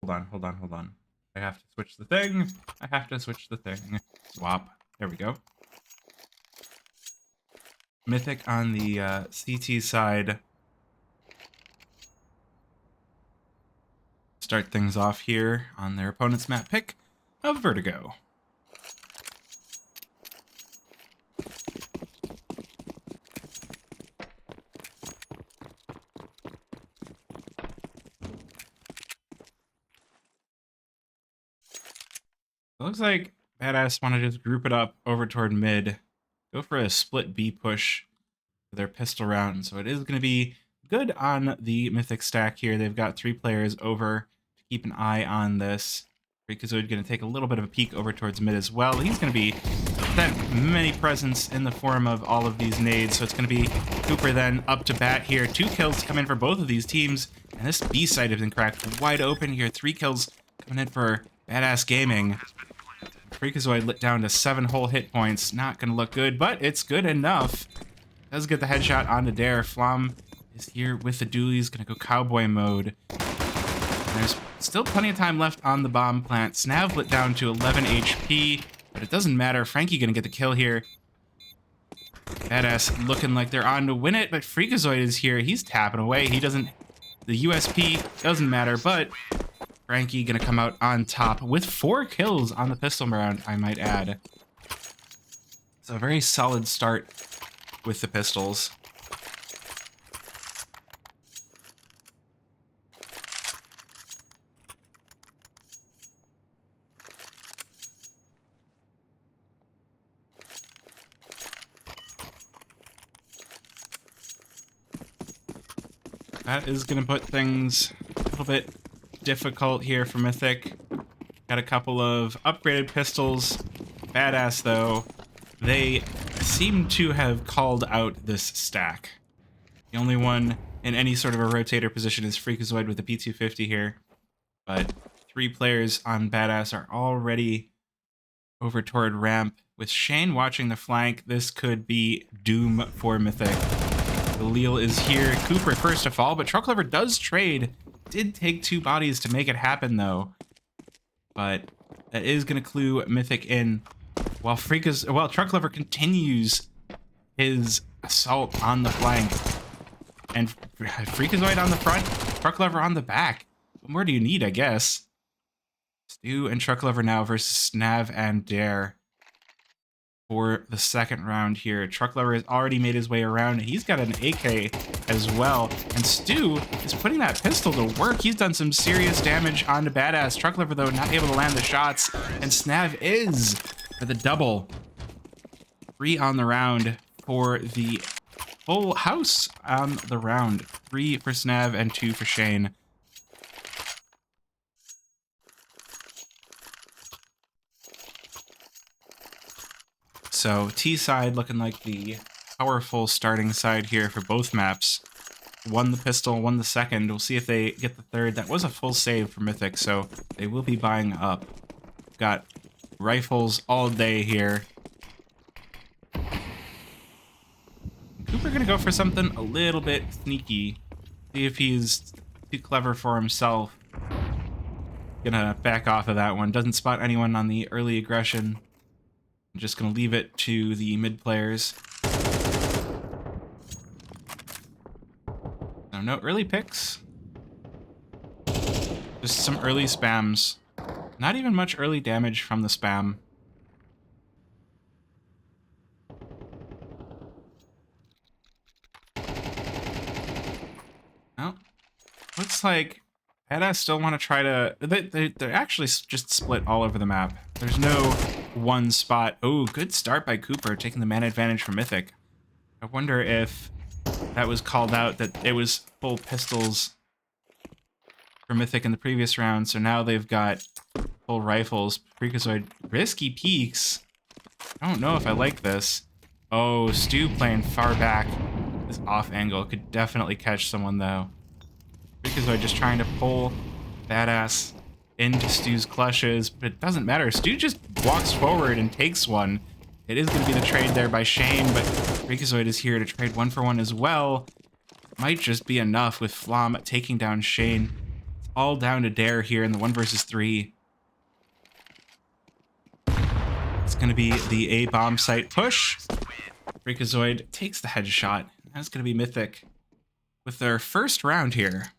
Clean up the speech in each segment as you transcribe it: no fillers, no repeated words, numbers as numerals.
hold on. I have to switch the thing. I have to switch the thing. Swap. There we go. Mythic on the CT side. Start things off here on their opponent's map pick of Vertigo. It looks like Badass want to just group it up over toward mid. Go for a split B push for their pistol round. So it is going to be good on the Mythic stack here. They've got 3 players over to keep an eye on this. Freakazoid going to take a little bit of a peek over towards mid as well. He's going to be that many presence in the form of all of these nades. So it's going to be Cooper then up to bat here. 2 kills to come in for both of these teams. And this B side has been cracked wide open here. 3 kills coming in for Badass Gaming. Freakazoid lit down to 7 whole hit points. Not going to look good, but it's good enough. Does get the headshot onto Dare. Flom is here with the dualies. Going to go cowboy mode. There's still plenty of time left on the bomb plant. Snav lit down to 11 HP, but it doesn't matter. Frankie going to get the kill here. Badass looking like they're on to win it, but Freakazoid is here. He's tapping away. He doesn't... The USP doesn't matter, but... Frankie gonna come out on top with 4 kills on the pistol round, I might add. So a very solid start with the pistols. That is gonna put things a little bit difficult here for Mythic. Got a couple of upgraded pistols. Badass though, they seem to have called out this stack. The only one in any sort of a rotator position is Freakazoid with the P250 here, but 3 players on Badass are already over toward ramp. With Shane watching the flank, this could be doom for Mythic. The Leal is here. Cooper first to fall, but Truck Lover does trade. Did take 2 bodies to make it happen though, but that is going to clue Mythic in while Truck Lover continues his assault on the flank, and Freakazoid on the front, Truck Lover on the back. What more do you need, I guess? Stu and Truck Lover now versus Snav and Dare for the second round here. Truck Lover has already made his way around. He's got an AK as well. And Stu is putting that pistol to work. He's done some serious damage onto Badass. Truck Lover, though, not able to land the shots. And Snav is for the double. 3 on the round for the full house on the round. 3 for Snav and 2 for Shane. So T side looking like the powerful starting side here for both maps. Won the pistol, won the second. We'll see if they get the third. That was a full save for Mythic, so they will be buying up. Got rifles all day here. Cooper gonna go for something a little bit sneaky. See if he's too clever for himself. Gonna back off of that one. Doesn't spot anyone on the early aggression. I'm just going to leave it to the mid players. No early picks. Just some early spams. Not even much early damage from the spam. Well, looks like Badass still want to try to... They're actually just split all over the map. There's no one spot. Oh, good start by Cooper, taking the man advantage from Mythic. I wonder if that was called out, that it was full pistols for Mythic in the previous round, so now they've got full rifles. Freakazoid, risky peeks. I don't know if I like this. Oh, Stu playing far back. This off angle could definitely catch someone, though. Freakazoid just trying to pull Badass into Stu's clutches, but it doesn't matter. Stu just walks forward and takes one. It is going to be the trade there by Shane, but Freakazoid is here to trade 1 for 1 as well. Might just be enough with Flom taking down Shane. It's all down to Dare here in the 1 versus 3. It's going to be the A bomb site push. Freakazoid takes the headshot. That's going to be Mythic with their first round here.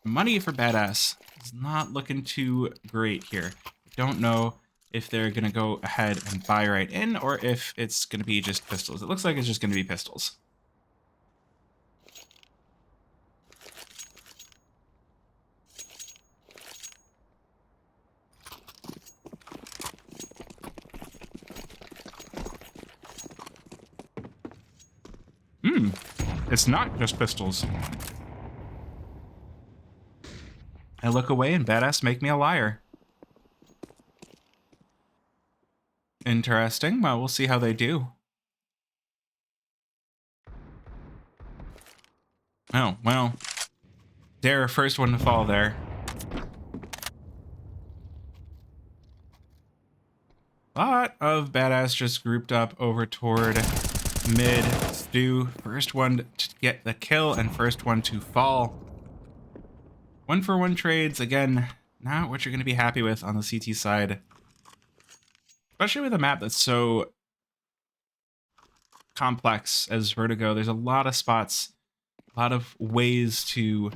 Money for Badass is not looking too great here. Don't know if they're going to go ahead and buy right in or if it's going to be just pistols. It looks like it's just going to be pistols. It's not just pistols. I look away and Badass make me a liar. Interesting. Well, we'll see how they do. Oh, well. Dare first one to fall there. A lot of Badass just grouped up over toward mid. Stu, first one to get the kill and first one to fall. 1-for-1 trades, again, not what you're going to be happy with on the CT side. Especially with a map that's so complex as Vertigo. There's a lot of spots, a lot of ways to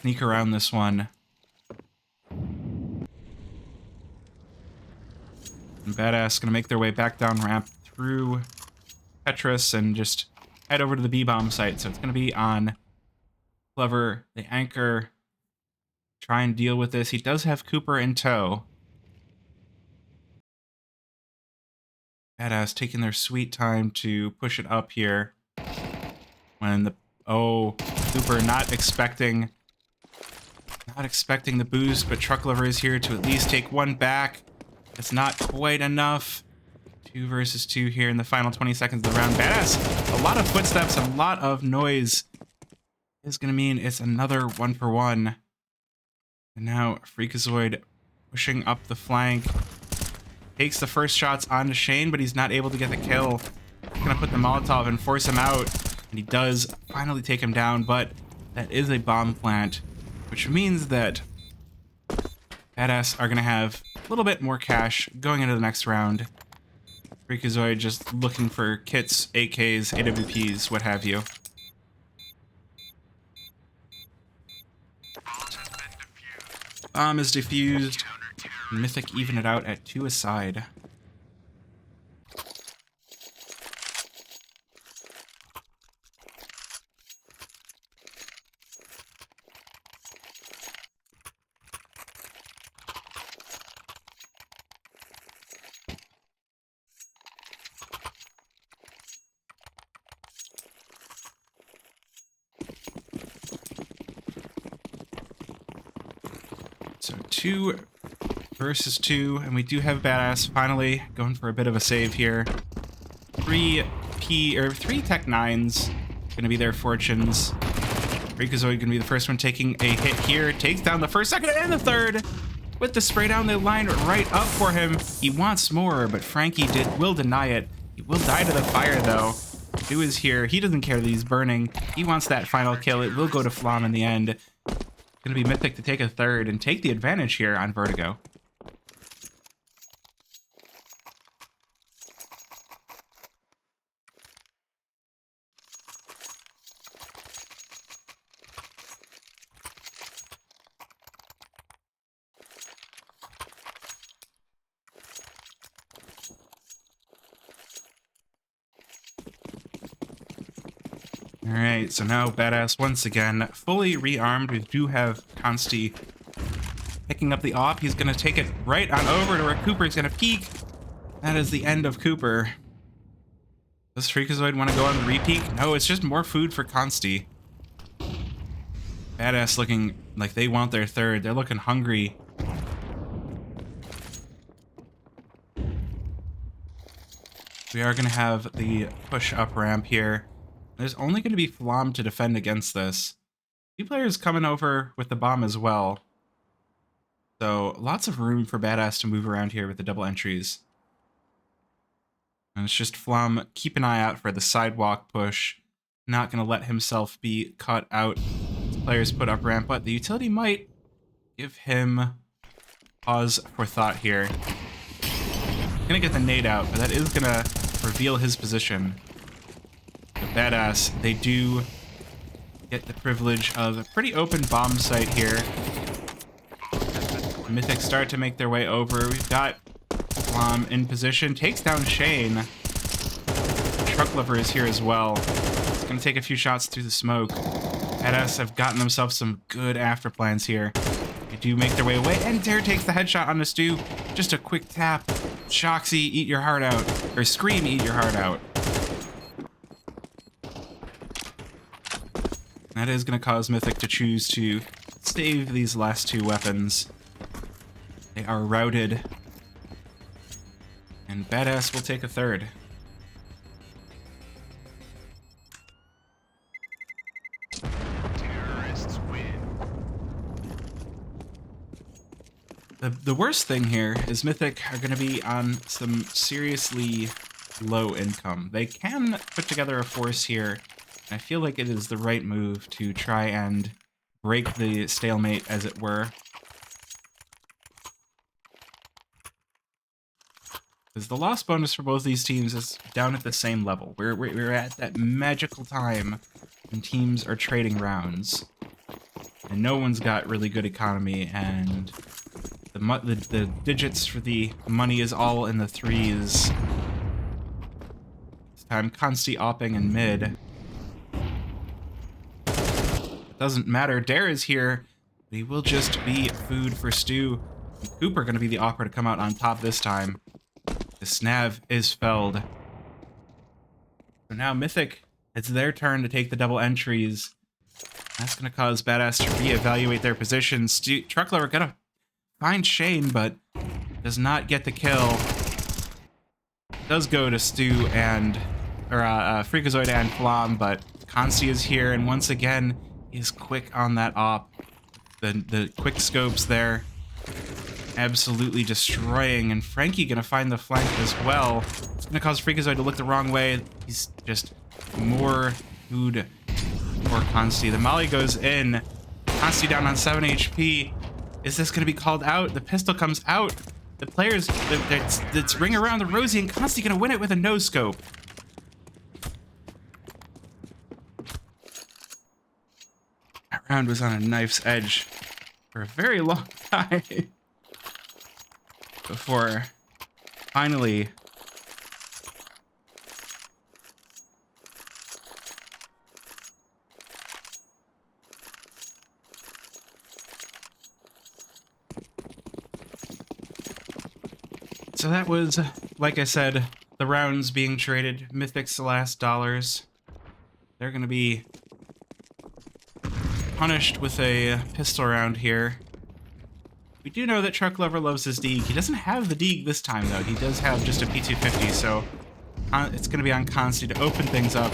sneak around this one. And Badass going to make their way back down ramp through Tetris and just head over to the B-bomb site. So it's going to be on Clever, the anchor, try and deal with this. He does have Cooper in tow. Badass taking their sweet time to push it up here. When the Cooper not expecting the boost, but Truck Lover is here to at least take one back. It's not quite enough. 2 versus 2 here in the final 20 seconds of the round. Badass, a lot of footsteps, a lot of noise. Is going to mean it's another 1-for-1. And now Freakazoid pushing up the flank. Takes the first shots onto Shane, but he's not able to get the kill. Going to put the Molotov and force him out. And he does finally take him down, but that is a bomb plant. Which means that Badass are going to have a little bit more cash going into the next round. Freakazoid just looking for kits, AKs, AWPs, what have you. Bomb is defused. Mythic even it out at 2 aside. So 2 versus 2, and we do have Badass finally going for a bit of a save here. 3 Tech 9s gonna be their fortunes. Freakazoid gonna be the first one taking a hit here. Takes down the first, second, and the third with the spray down the line right up for him. He wants more, but Frankie will deny it. He will die to the fire though. Stu is here. He doesn't care that he's burning. He wants that final kill. It will go to Flom in the end. Gonna be Mythic to take a third and take the advantage here on Vertigo. Alright, so now Badass once again fully rearmed. We do have Consti picking up the op. He's going to take it right on over to where Cooper is going to peek. That is the end of Cooper. Does Freakazoid want to go on the repeak? No, it's just more food for Consti. Badass looking like they want their third. They're looking hungry. We are going to have the push up ramp here. There's only going to be Flom to defend against this. 2 players coming over with the bomb as well. So lots of room for Badass to move around here with the double entries. And it's just Flom, keep an eye out for the sidewalk push. Not going to let himself be caught out. players put up ramp, but the utility might give him pause for thought here. Gonna get the nade out, but that is gonna reveal his position. The Badass, they do get the privilege of a pretty open bomb site here. Mythic start to make their way over. We've got in position, takes down Shane. Truck Lover is here as well. He's gonna take a few shots through the smoke. Badass have gotten themselves some good after plans here. They do make their way away, and Dare takes the headshot on the Stu. Just a quick tap. Shoxy, eat your heart out. Or Scream, eat your heart out. That is going to cause Mythic to choose to save these last two weapons. They are routed. And Badass will take a third. Terrorists win. The worst thing here is Mythic are going to be on some seriously low income. They can put together a force here. I feel like it is the right move to try and break the stalemate, as it were. Because the loss bonus for both these teams is down at the same level. We're at that magical time when teams are trading rounds. And no one's got really good economy, and the digits for the money is all in the threes. This time, Consti opping in mid. Doesn't matter. Dare is here. But he will just be food for Stu. And Cooper going to be the opera to come out on top this time. The Snav is felled. So now Mythic, it's their turn to take the double entries. That's going to cause Badass to reevaluate their position. Truck Lover going to find Shane, but does not get the kill. Does go to Stu and... Freakazoid and Flam, but Consti is here, and once again... is quick on that op. The quick scopes there. Absolutely destroying. And Frankie gonna find the flank as well. It's gonna cause Freakazoid to look the wrong way. He's just more food for Consti. The Molly goes in. Consti down on 7 HP. Is this gonna be called out? The pistol comes out. The players, it's ring around the rosy, and Consti gonna win it with a no scope. That round was on a knife's edge for a very long time before finally so that was, like I said, the rounds being traded. Mythic's the last dollars. They're gonna be punished with a pistol round here. We do know that Truck Lover loves his Deeg. He doesn't have the Deeg this time, though. He does have just a P250, so it's going to be on Consti to open things up,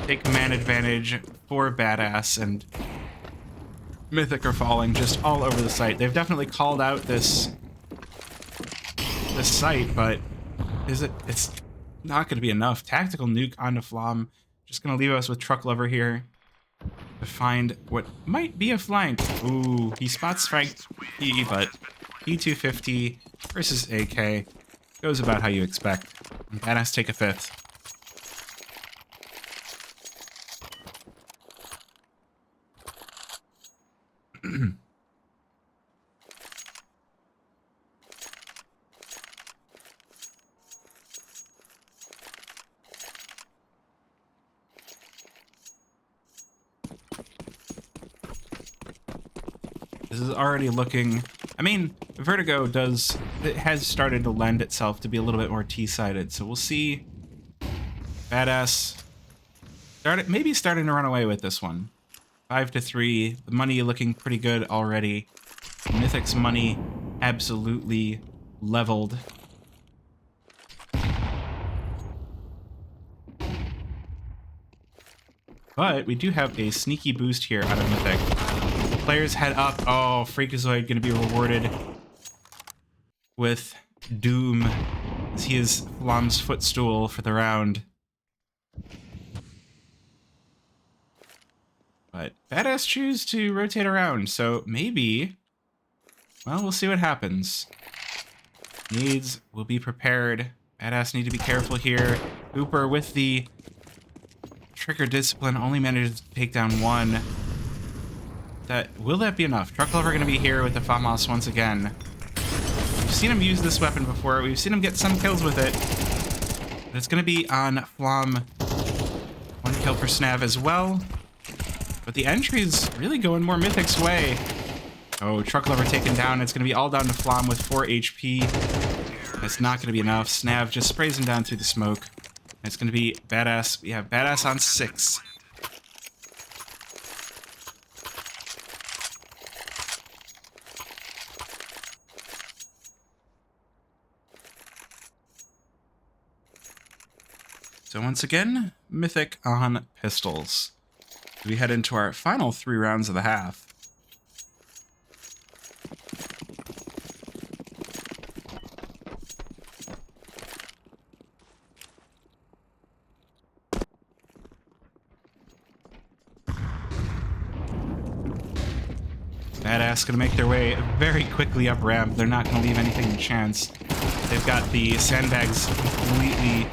take man advantage for Badass, and Mythic are falling just all over the site. They've definitely called out this site, but it's not going to be enough. Tactical nuke onto Flom. Just going to leave us with Truck Lover here to find what might be a flank. Ooh, he spots Frank P, but P250 versus AK goes about how you expect. And Badass take a fifth. This is already looking... I mean, Vertigo has started to lend itself to be a little bit more T-sided, so we'll see. Badass maybe starting to run away with this one. 5-3. The money looking pretty good already. Mythic's money absolutely leveled. But we do have a sneaky boost here out of Mythic. Players head up. Oh, Freakazoid going to be rewarded with Doom, as he is Flam's footstool for the round. But Badass choose to rotate around, so maybe... Well, we'll see what happens. Needs will be prepared. Badass need to be careful here. Cooper with the trigger discipline only manages to take down one. Will that be enough? Truck Lover going to be here with the FAMAS once again. We've seen him use this weapon before. We've seen him get some kills with it. But it's going to be on Flom. One kill for Snav as well. But the entry's really going more Mythic's way. Oh, Truck Lover taken down. It's going to be all down to Flom with 4 HP. That's not going to be enough. Snav just sprays him down through the smoke. It's going to be Badass. We have Badass on 6. So once again, Mythic on pistols. We head into our final 3 rounds of the half. Badass gonna make their way very quickly up ramp. They're not gonna leave anything to chance. They've got the sandbags completely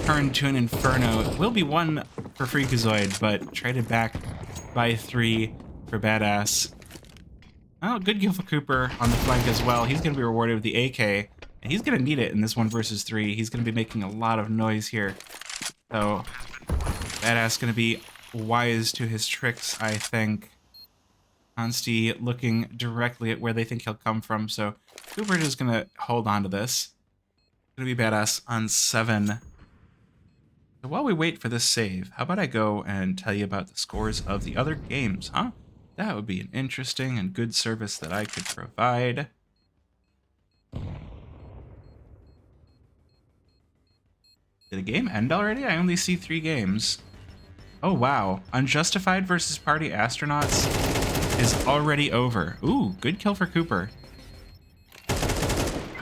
turned to an inferno. It will be 1 for Freakazoid, but traded back by 3 for Badass. Oh, good kill for Cooper on the flank as well. He's gonna be rewarded with the AK, and he's gonna need it in this 1 versus 3. He's gonna be making a lot of noise here. So, Badass gonna be wise to his tricks, I think. Consti looking directly at where they think he'll come from, so Cooper is gonna hold on to this. Gonna be Badass on 7. So while we wait for this save, how about I go and tell you about the scores of the other games, huh? That would be an interesting and good service that I could provide. Did a game end already? I only see 3 games. Oh wow, Unjustified versus Party Astronauts is already over. Ooh, good kill for Cooper.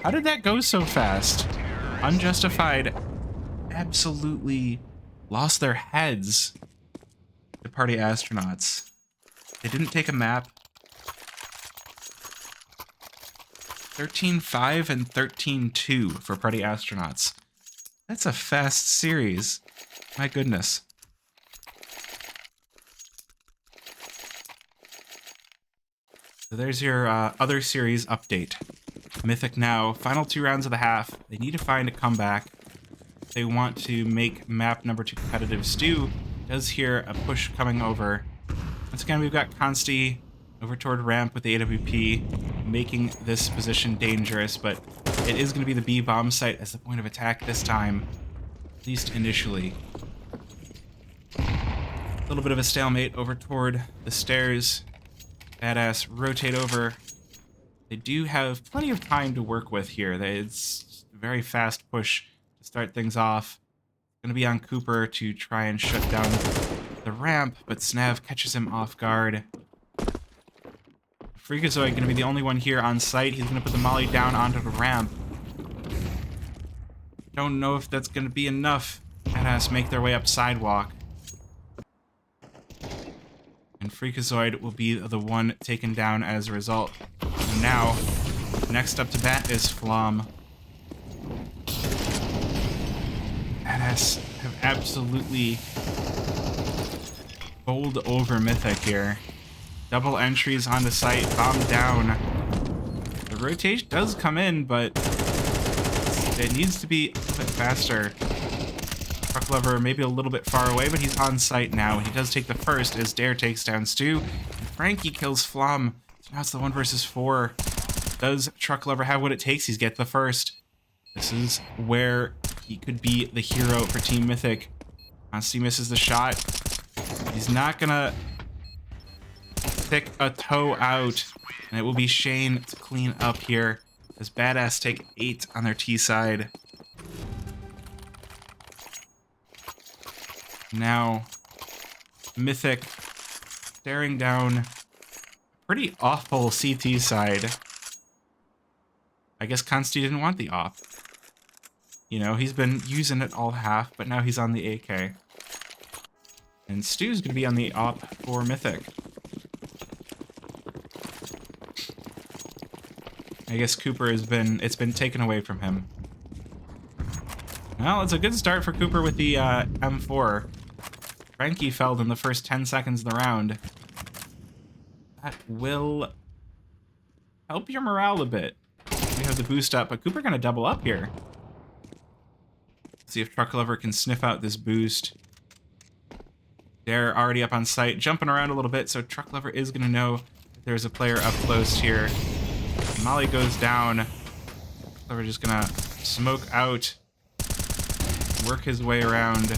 How did that go so fast? Unjustified absolutely lost their heads. The Party Astronauts. They didn't take a map. 13-5 and 13-2 for Party Astronauts. That's a fast series. My goodness. So there's your other series update. Mythic now, final 2 rounds of the half. They need to find a comeback. They want to make map number 2 competitive. Stu does hear a push coming over. Once again, we've got Consti over toward ramp with the AWP, making this position dangerous, but it is going to be the B bomb site as the point of attack this time, at least initially. A little bit of a stalemate over toward the stairs. Badass rotate over. They do have plenty of time to work with here. It's a very fast push to start things off. Going to be on Cooper to try and shut down the ramp, but Snav catches him off guard. Freakazoid going to be the only one here on site. He's going to put the molly down onto the ramp. Don't know if that's going to be enough. Badass make their way up sidewalk. And Freakazoid will be the one taken down as a result. And now, next up to bat is Flom. Badass have absolutely bowled over Mythic here. Double entries on the site, bomb down. The rotation does come in, but it needs to be a little bit faster. Truck Lover maybe a little bit far away, but he's on site now. He does take the first as Dare takes down Stu. And Frankie kills Flom. So now it's the 1 versus 4. Does Truck Lover have what it takes? He's get the first. This is where he could be the hero for Team Mythic. Consti misses the shot. He's not gonna pick a toe out. And it will be Shane to clean up here as Badass take 8 on their T side. Now, Mythic staring down a pretty awful CT side. I guess Consti didn't want the op. You know, he's been using it all half, but now he's on the AK. And Stu's going to be on the op for Mythic. I guess Cooper it's been taken away from him. Well, it's a good start for Cooper with the M4. Frankie felled in the first 10 seconds of the round. That will help your morale a bit. We have the boost up, but Cooper going to double up here. See if Truck Lover can sniff out this boost. They're already up on site, jumping around a little bit, so Truck Lover is going to know there's a player up close here. Molly goes down. Truck Lover just going to smoke out, work his way around.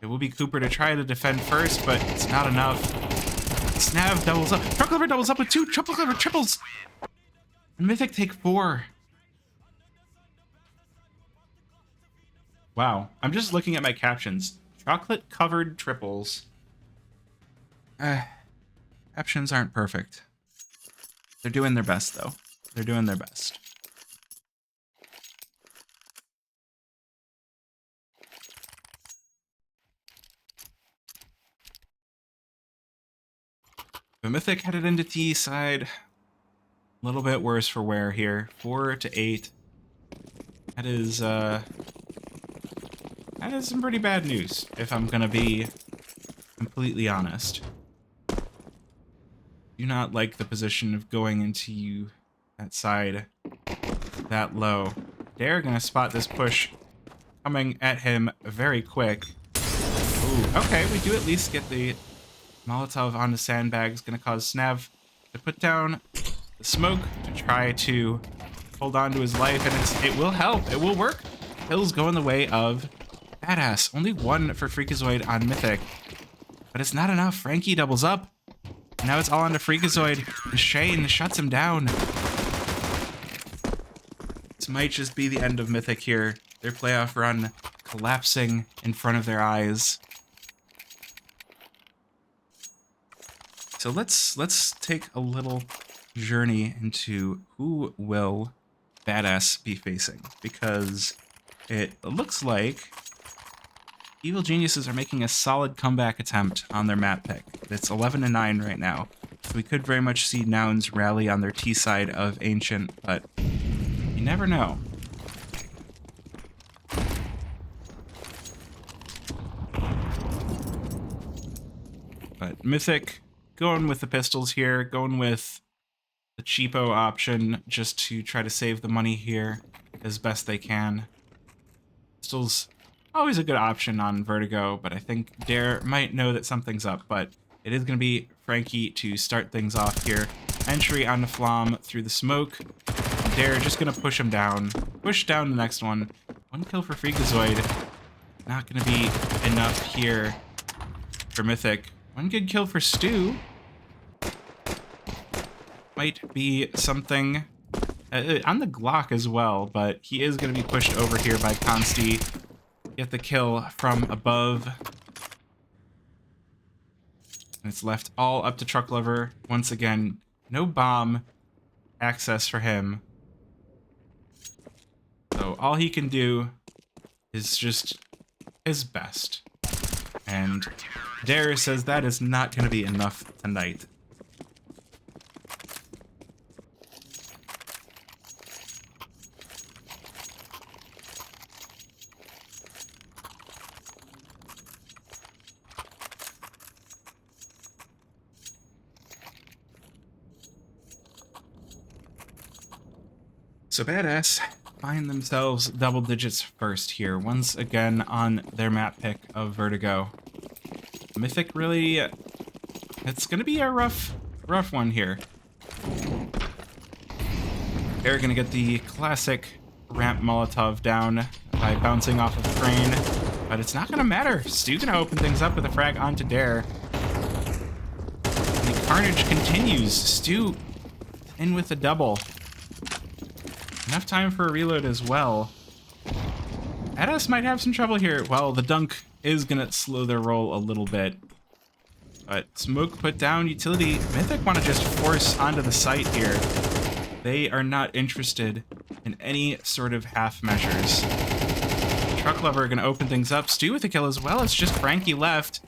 It will be Cooper to try to defend first, but it's not enough. Snav doubles up. Truck Lover doubles up with 2. Truck Lover triples. And Mythic take 4. Wow. I'm just looking at my captions. Chocolate-covered triples. Captions aren't perfect. They're doing their best, though. They're doing their best. The Mythic headed into T side. A little bit worse for wear here. 4 to 8. That is some pretty bad news, if I'm gonna be completely honest. Do not like the position of going into that side that low. They're gonna spot this push coming at him very quick. Ooh, okay, we do at least get the Molotov onto sandbags. Gonna cause Snav to put down the smoke to try to hold on to his life, and it will help. It will work. Kills go in the way of Badass. Only 1 for Freakazoid on Mythic, but it's not enough. Frankie doubles up. Now it's all on to Freakazoid. Shane shuts him down. This might just be the end of Mythic here. Their playoff run collapsing in front of their eyes. So let's take a little journey into who will Badass be facing, because it looks like Evil Geniuses are making a solid comeback attempt on their map pick. It's 11-9 right now. So we could very much see Nouns rally on their T side of Ancient, but you never know. But Mythic going with the pistols here, going with the cheapo option just to try to save the money here as best they can. Pistols always a good option on Vertigo, but I think Dare might know that something's up, but it is going to be Frankie to start things off here. Entry onto Flom through the smoke. Dare just going to push him down. Push down the next one. 1 kill for Freakazoid. Not going to be enough here for Mythic. 1 good kill for Stu. Might be something on the Glock as well, but he is going to be pushed over here by Consti. Get the kill from above. And it's left all up to Truck Lover. Once again, no bomb access for him. So all he can do is just his best. And Dare says that is not going to be enough tonight. So Badass find themselves double digits first here, once again on their map pick of Vertigo. Mythic really, it's gonna be a rough one here. They're gonna get the classic ramp Molotov down by bouncing off of Crane, but it's not gonna matter. Stu gonna open things up with a frag onto Dare. And the carnage continues. Stu in with a double. Enough time for a reload as well. Badass might have some trouble here. Well, the dunk is gonna slow their roll a little bit. But smoke put down, utility. Mythic want to just force onto the site here. They are not interested in any sort of half measures. Truck Lover gonna open things up. Stu with a kill as well. It's just Frankie left.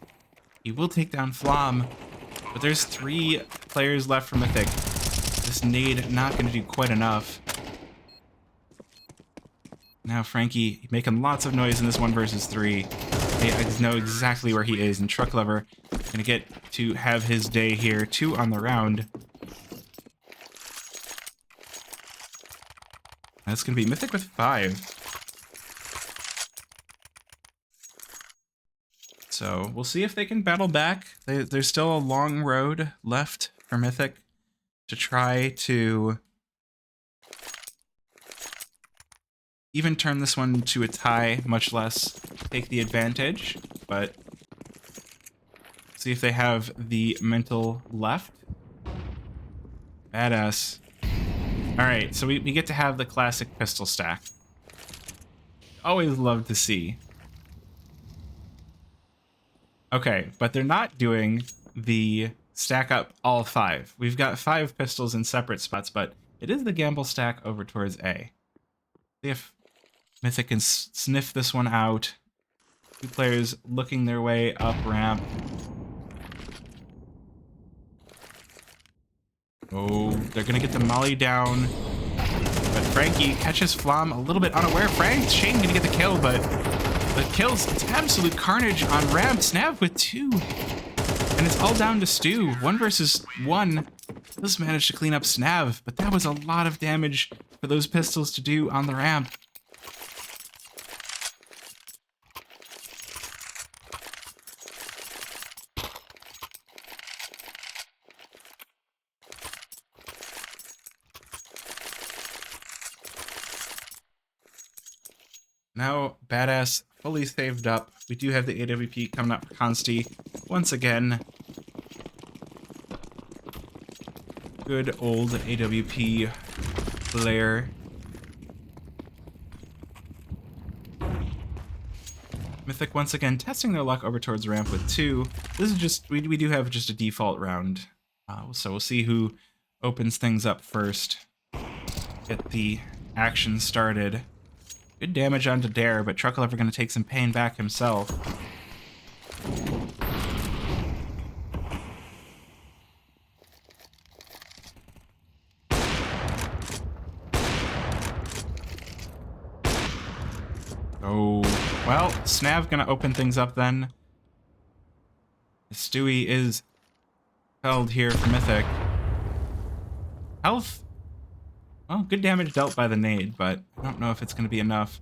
He will take down Flom, but there's 3 players left for Mythic. This nade not going to do quite enough. Now Frankie making lots of noise in this 1 versus 3. I know exactly where he is, and Truck Lover gonna get to have his day here. 2 on the round. That's gonna be Mythic with 5. So we'll see if they can battle back. There's still a long road left for Mythic to try to even turn this one to a tie, much less take the advantage, but see if they have the mental left. Badass. Alright, so we get to have the classic pistol stack. Always love to see. Okay, but they're not doing the stack up all 5. We've got 5 pistols in separate spots, but it is the gamble stack over towards A. See if Mythic can sniff this one out. 2 players looking their way up ramp. Oh, they're gonna get the molly down. But Frankie catches Flom a little bit unaware. Shane gonna get the kill, but the kills, it's absolute carnage on ramp. Snav with 2. And it's all down to Stu. 1 versus 1. Does manage to clean up Snav, but that was a lot of damage for those pistols to do on the ramp. Now, Badass fully saved up. We do have the AWP coming up for Consti once again. Good old AWP player. Mythic once again testing their luck over towards ramp with 2. This is just, we do have just a default round. So we'll see who opens things up first. Get the action started. Good damage onto Dare, but Truck Lover going to take some pain back himself. Oh, well, Snav going to open things up then. Stewie is held here for Mythic. Health. Well, good damage dealt by the nade, but I don't know if it's going to be enough.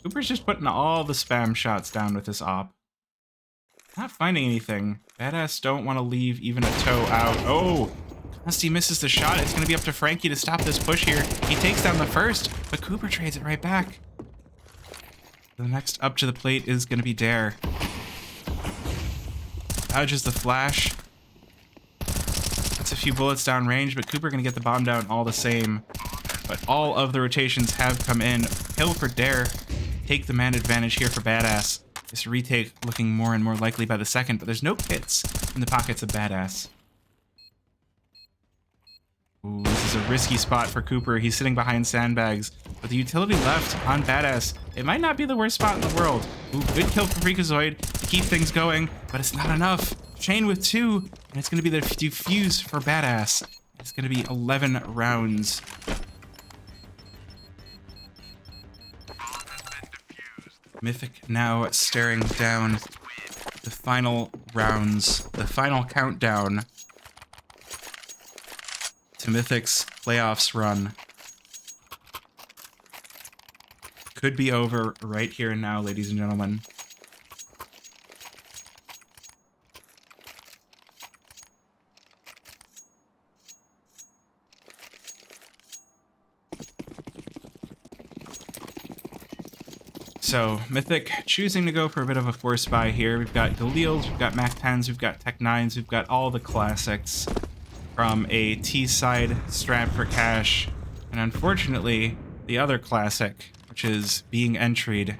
Cooper's just putting all the spam shots down with this op. Not finding anything. Badass don't want to leave even a toe out. Oh! Consti misses the shot. It's going to be up to Frankie to stop this push here. He takes down the first, but Cooper trades it right back. The next up to the plate is going to be Dare. Dodges the flash. Gets a few bullets down range, but Cooper going to get the bomb down all the same. But all of the rotations have come in. Kill for Dare. Take the man advantage here for Badass. This retake looking more and more likely by the second, but there's no kits in the pockets of Badass. Ooh, this is a risky spot for Cooper. He's sitting behind sandbags. But the utility left on Badass, it might not be the worst spot in the world. Ooh, good kill for Freakazoid to keep things going, but it's not enough. Chain with 2, and it's going to be the defuse for Badass. It's going to be 11 rounds. Mythic now staring down the final rounds, the final countdown to Mythic's playoffs run. Could be over right here and now, ladies and gentlemen. So, Mythic choosing to go for a bit of a force buy here. We've got Galils, we've got Mac 10s, we've got Tech 9s, we've got all the classics from a T-side strat for cash. And unfortunately, the other classic, which is being entry'd.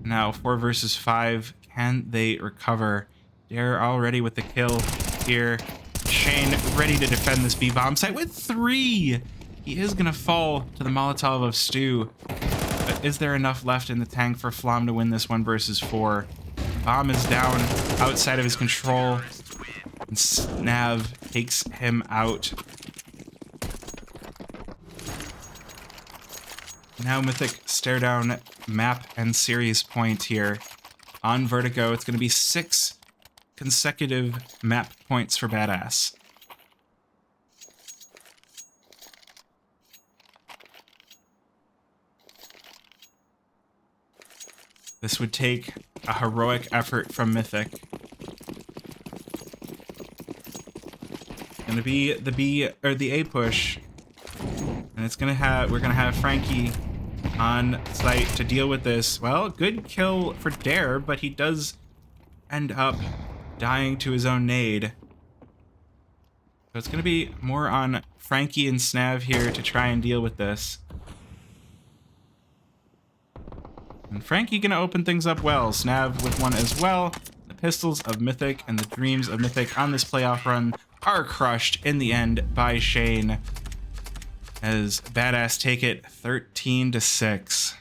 Now, 4 versus 5. Can they recover? Dare already with the kill here. Shane ready to defend this B-bomb site with 3. He is going to fall to the Molotov of Stu. But is there enough left in the tank for Flom to win this 1 versus 4? Bomb is down outside of his control. And Snav takes him out. Now Mythic stare down map and series point here on Vertigo. It's going to be 6 consecutive map points for Badass. This would take a heroic effort from Mythic. Gonna be the B or the A push, and it's gonna have we're gonna have Frankie on site to deal with this. Well, good kill for Dare, but he does end up dying to his own nade. So it's gonna be more on Frankie and Snav here to try and deal with this. And Frankie gonna open things up well. Snav with one as well. The pistols of Mythic and the dreams of Mythic on this playoff run are crushed in the end by Shane, as Badass take it 13-6.